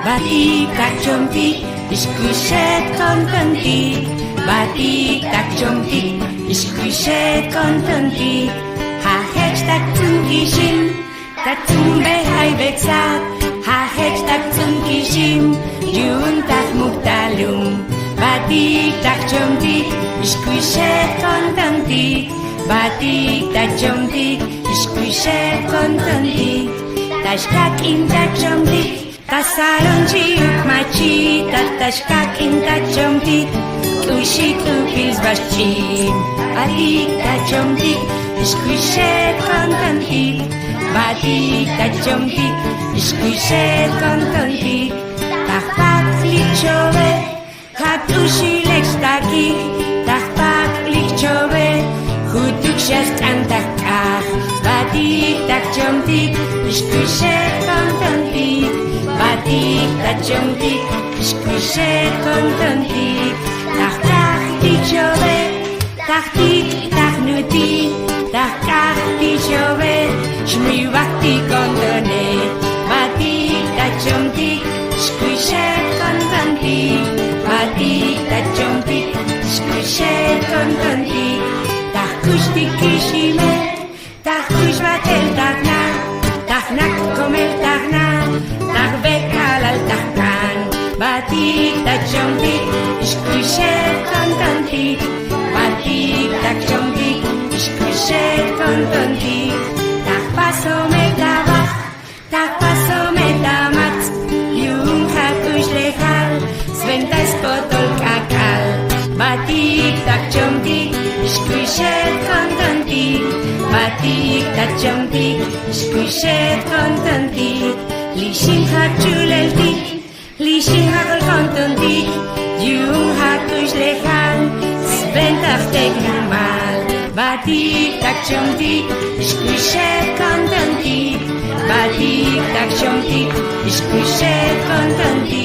Batik tak jomtik, iskuset kontentik. Batik tak jomtik, iskuset kontentik. Hahech tak tunkishim, tak tumbe hai beksat. Hahech tak tunkishim, yun tak muktalum. Batik tak jomtik, iskuset kontentik. Batik tak jomtik, iskuset kontentik. Tashkak in tak jomtik, tasalon ciuk maci. Tashkak in tak jomtik, ushit upils bashchim. Batik tak jomtik, iskuset kontentik. Batik tak jomtik, iskuset kontentik. Tahpak lichove, katushi lekstakik. Tahpak lichove, hutuk shast antakach. Batik tak jomtik, iskuset kontentik. Batik tak jomtik, iskuset kontentik. Tahkach lichove, tahtik tahnutik. Tahkach lichove, shmiwakti kontone. Batik tak jomtik, iskuset kontentik. Batik tak jomtik, iskuset kontentik. Tahkushtik kishime, tahkush vatel tahna. Tahnak komel tahna, tahbekal al tahkan. Batik tak jomtik, iskuset kontentik. Batik tak jomtik, iskuset kontentik. Tahpaso metavach, tahpaso metamat. Yung hakush lechal, sventas potol kakal. Batik tak jomtik, iskuset kontentik. Batik tak jomtik, iskuset kontentik. Lishin hakchuleltik, lishin hakol kontentik. Yung hakush lechal, sventas teknamal. Batik tak jomtik, iskuset kontentik. Batik tak jomtik, iskuset kontentik.